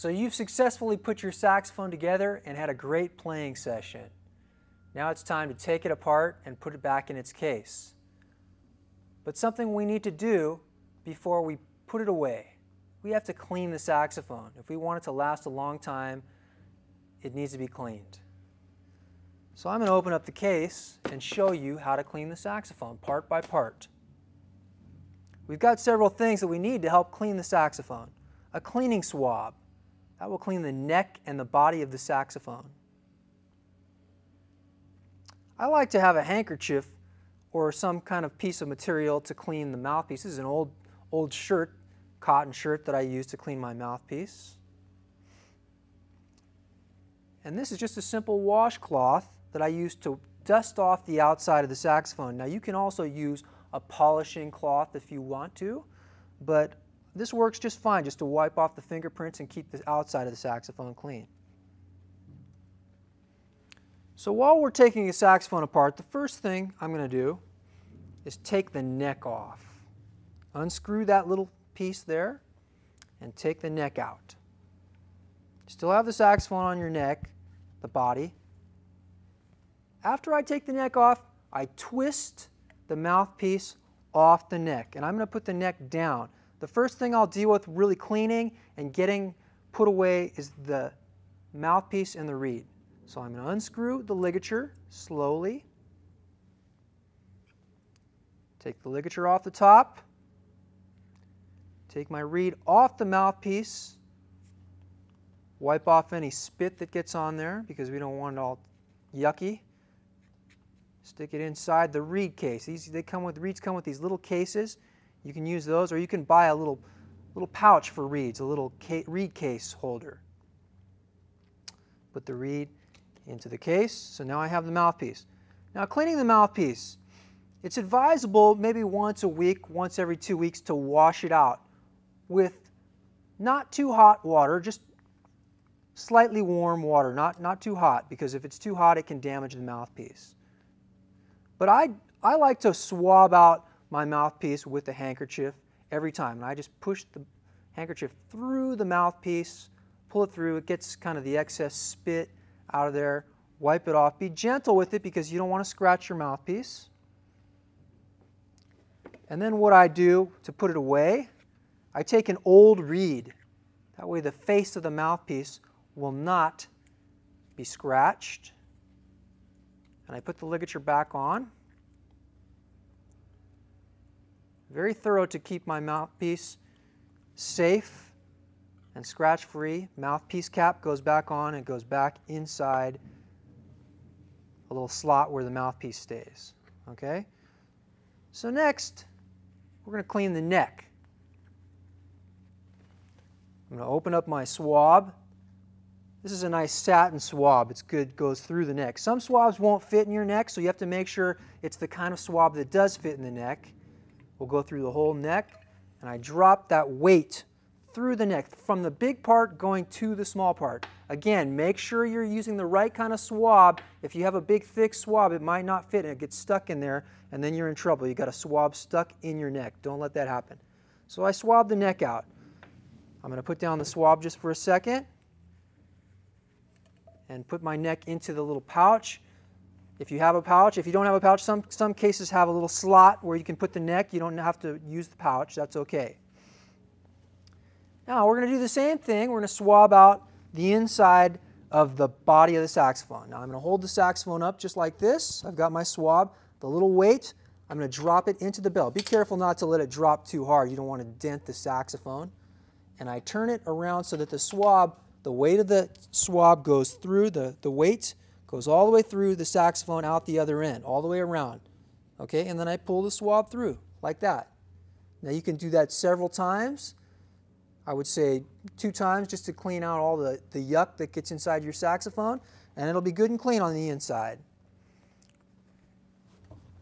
So you've successfully put your saxophone together and had a great playing session. Now it's time to take it apart and put it back in its case. But something we need to do before we put it away. We have to clean the saxophone. If we want it to last a long time, it needs to be cleaned. So I'm going to open up the case and show you how to clean the saxophone part by part. We've got several things that we need to help clean the saxophone. A cleaning swab. That will clean the neck and the body of the saxophone. I like to have a handkerchief or some kind of piece of material to clean the mouthpiece. This is an old shirt, cotton shirt that I use to clean my mouthpiece. And this is just a simple washcloth that I use to dust off the outside of the saxophone. Now you can also use a polishing cloth if you want to, but this works just fine just to wipe off the fingerprints and keep the outside of the saxophone clean. So while we're taking a saxophone apart, the first thing I'm going to do is take the neck off. Unscrew that little piece there and take the neck out. Still have the saxophone on your neck, the body. After I take the neck off, I twist the mouthpiece off the neck, and I'm going to put the neck down. The first thing I'll deal with really cleaning and getting put away is the mouthpiece and the reed. So I'm going to unscrew the ligature slowly. Take the ligature off the top. Take my reed off the mouthpiece. Wipe off any spit that gets on there because we don't want it all yucky. Stick it inside the reed case. Reeds come with these little cases. You can use those, or you can buy a little pouch for reeds, a little reed case holder. Put the reed into the case. So now I have the mouthpiece. Now cleaning the mouthpiece, it's advisable maybe once a week, once every 2 weeks to wash it out with not too hot water, just slightly warm water, not too hot, because if it's too hot it can damage the mouthpiece. But I like to swab out my mouthpiece with a handkerchief every time. And I just push the handkerchief through the mouthpiece, pull it through, it gets kind of the excess spit out of there, wipe it off. Be gentle with it because you don't want to scratch your mouthpiece. And then what I do to put it away, I take an old reed. That way the face of the mouthpiece will not be scratched. And I put the ligature back on. Very thorough to keep my mouthpiece safe and scratch-free. Mouthpiece cap goes back on and goes back inside a little slot where the mouthpiece stays. Okay? So next, we're going to clean the neck. I'm going to open up my swab. This is a nice satin swab. It's good, goes through the neck. Some swabs won't fit in your neck, so you have to make sure it's the kind of swab that does fit in the neck. We'll go through the whole neck, and I drop that weight through the neck, from the big part going to the small part. Again, make sure you're using the right kind of swab. If you have a big, thick swab, it might not fit, and it gets stuck in there, and then you're in trouble. You've got a swab stuck in your neck. Don't let that happen. So I swab the neck out. I'm going to put down the swab just for a second and put my neck into the little pouch. If you have a pouch, if you don't have a pouch, some cases have a little slot where you can put the neck. You don't have to use the pouch. That's okay. Now we're going to do the same thing. We're going to swab out the inside of the body of the saxophone. Now I'm going to hold the saxophone up just like this. I've got my swab. The little weight, I'm going to drop it into the bell. Be careful not to let it drop too hard. You don't want to dent the saxophone. And I turn it around so that the swab, the weight of the swab goes through, the weight goes all the way through the saxophone out the other end, all the way around. Okay, and then I pull the swab through like that. Now you can do that several times. I would say 2 times just to clean out all the yuck that gets inside your saxophone, and it'll be good and clean on the inside.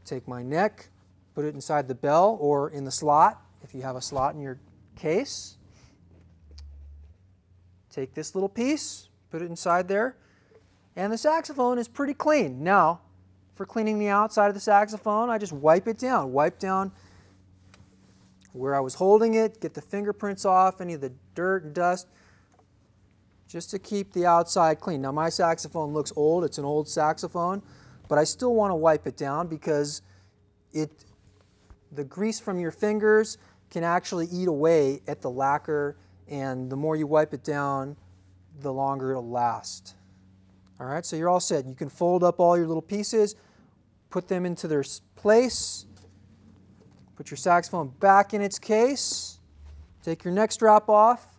Take my neck, put it inside the bell or in the slot if you have a slot in your case. Take this little piece, put it inside there, and the saxophone is pretty clean. Now, for cleaning the outside of the saxophone, I just wipe it down. Wipe down where I was holding it, get the fingerprints off, any of the dirt and dust. just to keep the outside clean. Now my saxophone looks old, it's an old saxophone, but I still want to wipe it down because the grease from your fingers can actually eat away at the lacquer, and the more you wipe it down, the longer it'll last. All right, so you're all set. You can fold up all your little pieces, put them into their place, put your saxophone back in its case, take your neck strap off,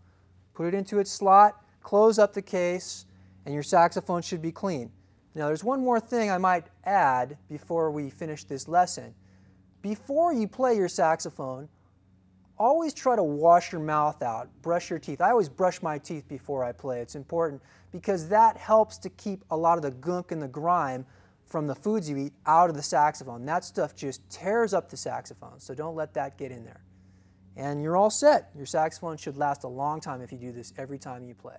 put it into its slot, close up the case, and your saxophone should be clean. Now there's one more thing I might add before we finish this lesson. Before you play your saxophone, always try to wash your mouth out, brush your teeth. I always brush my teeth before I play. It's important because that helps to keep a lot of the gunk and the grime from the foods you eat out of the saxophone. That stuff just tears up the saxophone, so don't let that get in there. And you're all set. Your saxophone should last a long time if you do this every time you play.